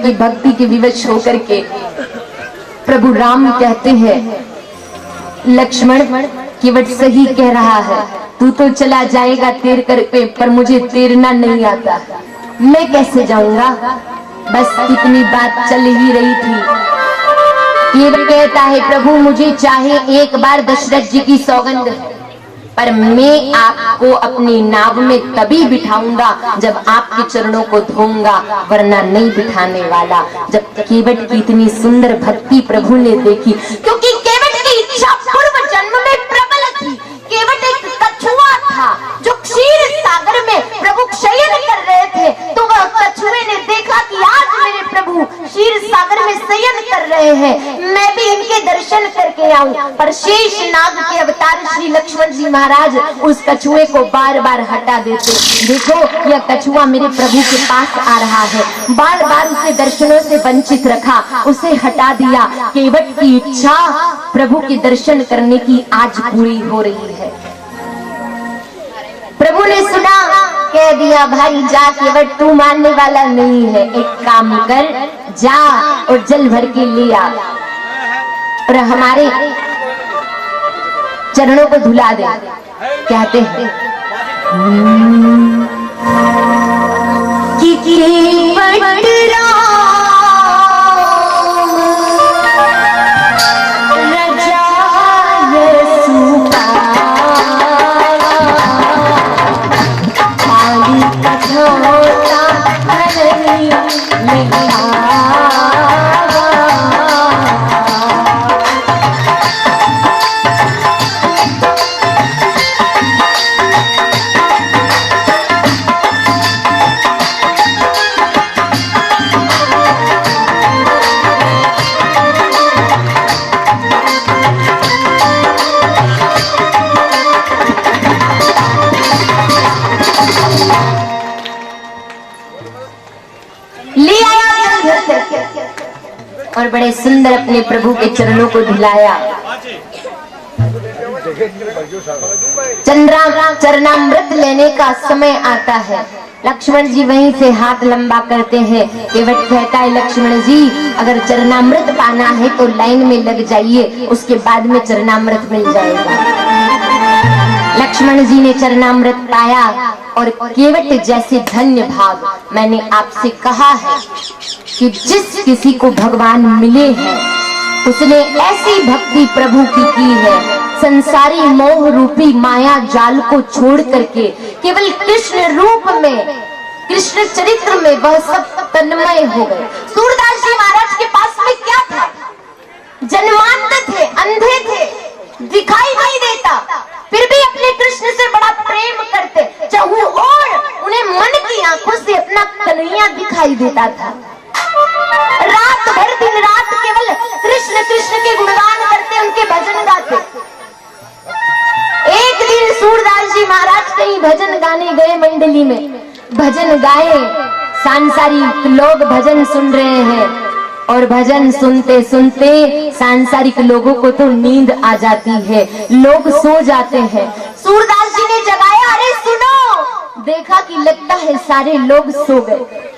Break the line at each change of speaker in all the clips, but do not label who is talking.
की भक्ति के विवश होकर के प्रभु राम कहते हैं, लक्ष्मण केवट सही कह रहा है, तू तो चला जाएगा तैर करके, पर मुझे तैरना नहीं आता, मैं कैसे जाऊंगा। बस इतनी बात चल ही रही थी। केवट कहता है, प्रभु मुझे चाहे एक बार दशरथ जी की सौगंध है, पर मैं आपको अपनी नाव में तभी बिठाऊंगा जब आपके चरणों को धोऊंगा, वरना नहीं बिठाने वाला। जब केवट की इतनी सुंदर भक्ति प्रभु ने देखी, क्योंकि केवट की इच्छा पूर्व जन्म में प्रबल थी। केवट एक कछुआ था जो क्षीर सागर में प्रभु शयन कर रहे थे, तो वह कछुए ने देखा कि आज मेरे प्रभु क्षीर सागर में शयन कर रहे हैं, मैं भी इनके दर्शन करके आऊं। पर शेष नाग के अवतार श्री लक्ष्मण जी महाराज उस कछुए को बार बार हटा देते। देखो यह कछुआ मेरे प्रभु के पास आ रहा है, बार बार उसे दर्शनों से वंचित रखा, उसे हटा दिया। केवट की इच्छा प्रभु के दर्शन करने की आज पूरी हो रही है। प्रभु ने सुना, कह दिया, भाई जा केवट, तू मानने वाला नहीं है, एक काम कर, जा और जल भर के ले आ और हमारे चरणों को धुला दे। कहते हैं कि केवट और बड़े सुंदर अपने प्रभु के चरणों को धुलाया। चरणामृत लेने का समय आता है, लक्ष्मण जी वहीं से हाथ लंबा करते हैं। केवट कहता है, लक्ष्मण जी अगर चरणामृत पाना है तो लाइन में लग जाइए, उसके बाद में चरणामृत मिल जाएगा। लक्ष्मण जी ने चरणामृत पाया और केवट जैसे धन्य भाग, मैंने आपसे कहा है कि जिस किसी को भगवान मिले हैं उसने ऐसी भक्ति प्रभु की है, संसारी मोह रूपी माया जाल को छोड़ करके केवल कृष्ण रूप में, कृष्ण चरित्र में वह सब तन्मय हो गए। सूरदास जी महाराज के पास में क्या था? जन्मांध थे, अंधे थे, दिखाई नहीं देता, फिर भी अपने कृष्ण से बड़ा प्रेम करते, चाहूं और उन्हें मन की आंखों से अपना कन्हैया दिखाई देता था। रात भर दिन रात केवल कृष्ण कृष्ण के गुणगान करते, उनके भजन गाते। एक दिन सूरदास जी महाराज कहीं भजन गाने गए, मंडली में भजन गाए, सांसारिक लोग भजन सुन रहे हैं और भजन सुनते सुनते सांसारिक लोगों को तो नींद आ जाती है, लोग सो जाते हैं। सूरदास जी ने जगाया, अरे सुनो। देखा कि लगता है सारे लोग सो गए।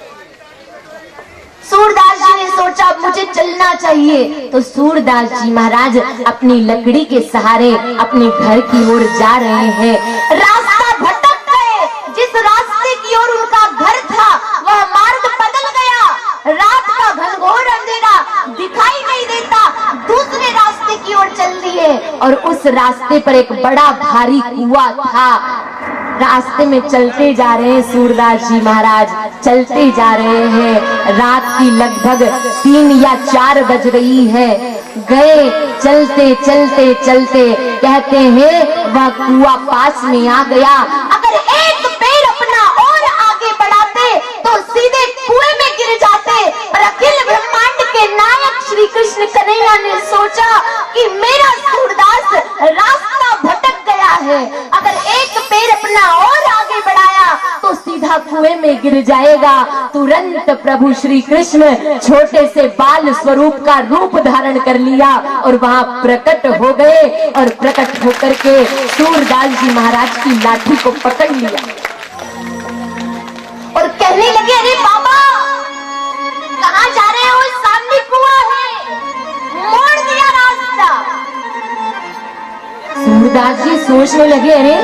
सूरदास जी ने सोचा मुझे चलना चाहिए, तो सूरदास जी महाराज अपनी लकड़ी के सहारे अपने घर की ओर जा रहे हैं। रास्ता भटक गए, जिस रास्ते की ओर उनका घर था वह मार्ग बदल गया। रात का घनघोर अंधेरा दिखाई नहीं देता, दूसरे रास्ते की ओर चल दिए और उस रास्ते पर एक बड़ा भारी कुआं था। रास्ते में चलते जा रहे हैं सूरदास जी महाराज, चलते जा रहे हैं। रात की लगभग 3 या 4 बज रही है। गए चलते चलते चलते, कहते हैं वह कुआं पास में आ गया। अगर एक पैर अपना और आगे बढ़ाते तो सीधे कुएं में गिर जाते। और अखिल ब्रह्मांड के नायक श्री कृष्ण कन्हैया ने सोचा कि मेरा सूरदास रास्ता भटक गया है, अगर एक पैर अपना और आगे बढ़ाया तो सीधा कुएं में गिर जाएगा। तुरंत प्रभु श्री कृष्ण छोटे से बाल स्वरूप का रूप धारण कर लिया और वहां प्रकट हो गए और प्रकट होकर के सूरदास जी महाराज की लाठी को पकड़ लिया और कहने लगे, अरे बाबा कहाँ जा सूरदास जी सोचने लगे, अरे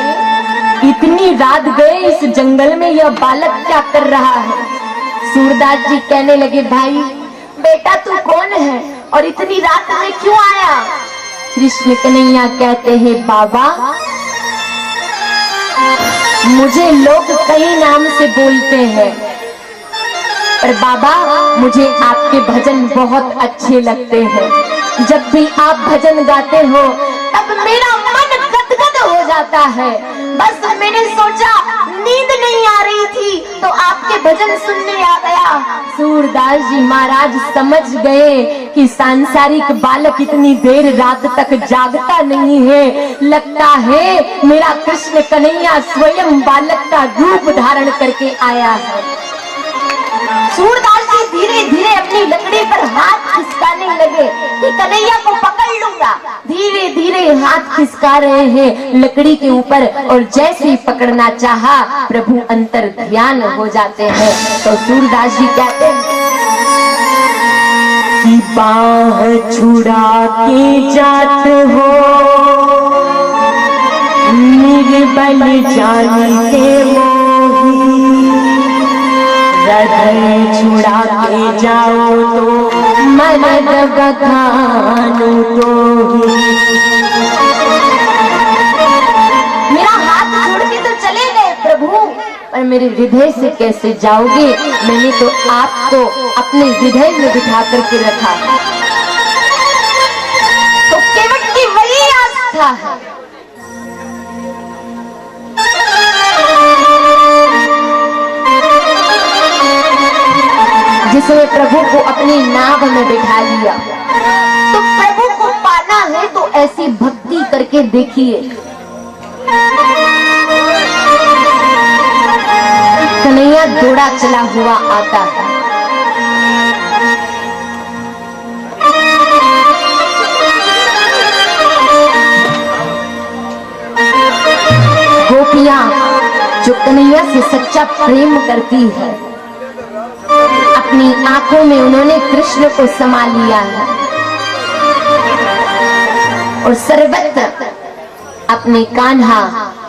इतनी रात गए इस जंगल में, यह बालक क्या कर रहा है। सूरदास जी कहने लगे, भाई बेटा तू कौन है और इतनी रात में क्यों आया। कृष्ण कन्हैया कहते हैं, बाबा मुझे लोग कई नाम से बोलते हैं, पर बाबा मुझे आपके भजन बहुत अच्छे लगते हैं। जब भी आप भजन गाते हो तब मेरा मन गदगद हो जाता है। बस मैंने सोचा नींद नहीं आ रही थी तो आपके भजन सुनने आ गया। सूरदास जी महाराज समझ गए कि सांसारिक बालक इतनी देर रात तक जागता नहीं है, लगता है मेरा कृष्ण कन्हैया स्वयं बालक का रूप धारण करके आया है। सूरदास जी धीरे धीरे अपनी लकड़ी पर हाथ खिसकाने लगे कि कन्हैया को पकड़ लूंगा। धीरे धीरे हाथ खिसका रहे हैं लकड़ी के ऊपर और जैसे ही पकड़ना चाहा प्रभु अंतर ध्यान हो जाते हैं। तो सूरदास जी कहते हैं कि बाह छुड़ा के जात हो निर्बल जान के मोही, हृदय छुड़ा के जाओ तो मन बखानो तो मेरा हाथ छोड़ के तो चले गए प्रभु, पर मेरे हृदय से कैसे जाओगे। मैंने तो आपको अपने हृदय में बिठा करके रखा। तो केवट की वही आस्था है। जिसने प्रभु को अपनी नाव में बिठा लिया। तो प्रभु को पाना है तो ऐसी भक्ति करके देखिए। कन्हैया घोड़ा चला हुआ आता है। गोपियां जो कन्हैया से सच्चा प्रेम करती है, अपनी आंखों में उन्होंने कृष्ण को समा लिया है और सर्वत्र अपने कान्हा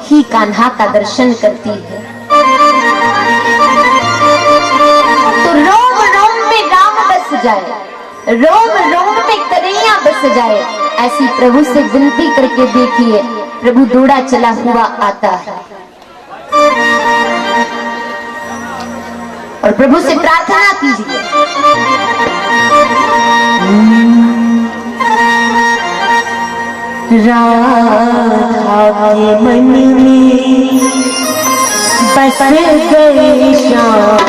ही कान्हा का दर्शन करती है। तो रोम रोम में राम बस जाए, रोम रोम में कन्हैया बस जाए, ऐसी प्रभु से विनती करके देखिए। प्रभु दौड़ा चला हुआ आता है और प्रभु से प्रार्थना कीजिए। राधा के मन में बस गए श्याम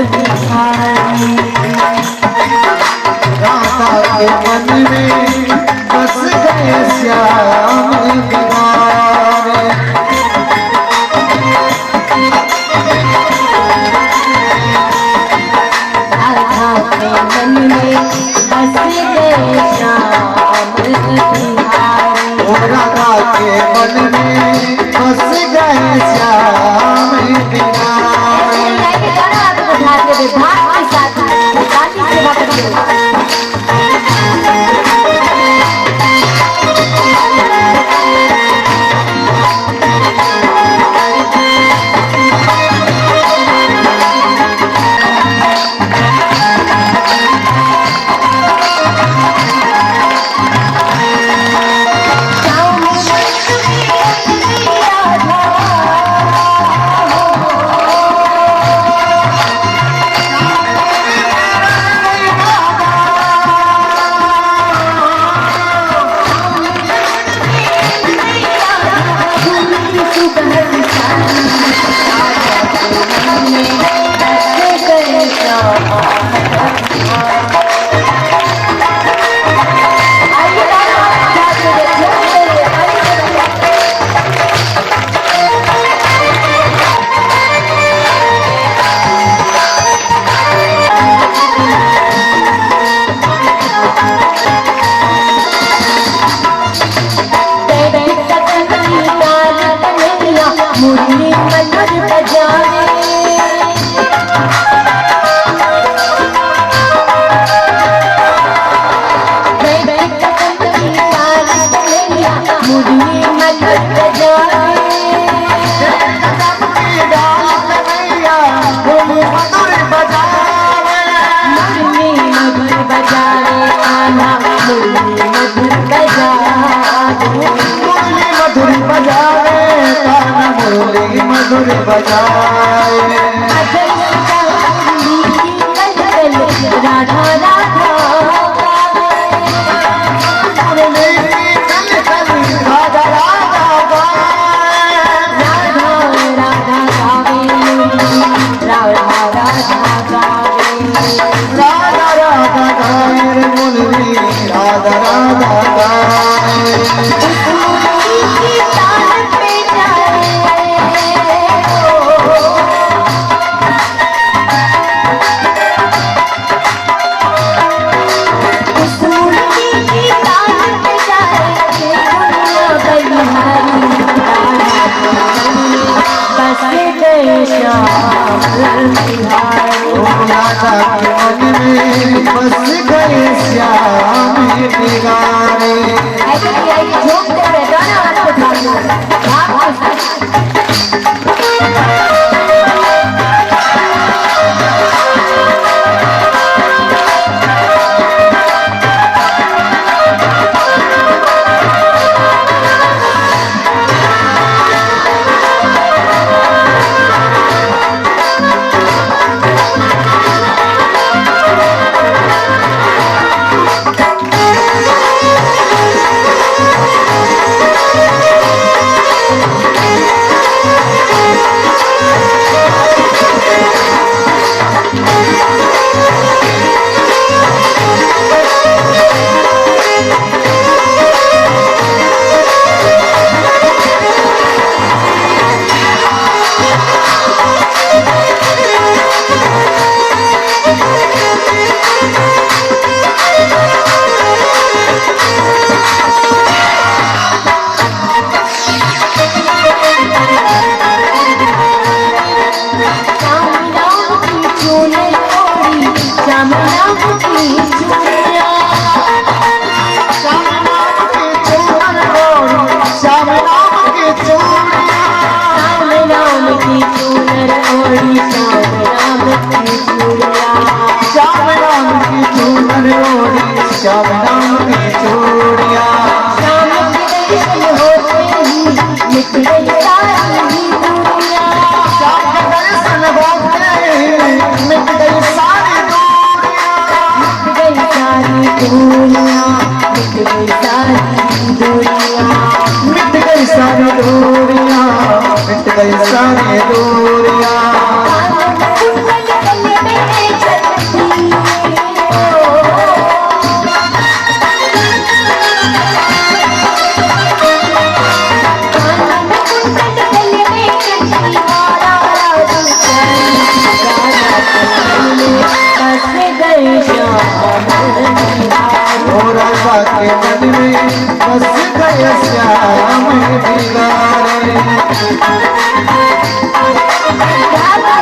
बिहारी,
राधा के मन में बस गए श्याम बिहारी।
राधा के मन में बस गए श्याम बिहारी,
राधा के मन में बस गए श्याम बिहारी।
विभाग के साथ काफी सेवा करते
मधुर बजाए।
अजय चांदी की कलकल राधा राधा
मुरली की कलकल राधा राधा गाए।
राधा राधा गावे राधा राधा गावे
राधा राधा गाए रे मुरली राधा राधा गाए।
मुरली की तान पे जाए उस मुरली की तान पे जाए दुनिया बलिहारी बस गए श्याम बिहारी।
राधा के मन में बस गए श्याम बिगारे।
झूमते हुए दोनों हाथ को
श्याम नाम की चूड़िया।
शाम के दर्शन होते ही मिट गई सारी दुनिया।
श्याम के दर्शन होते ही मिट गई सारी दूरियां।
मिट गई सारी दुनिया मिट गई सारी दुनिया।
मिट गई सारी दूरियां। मिट गई सारी दूरियां। राधा के मन में बस गए श्याम बिगारे।
राधा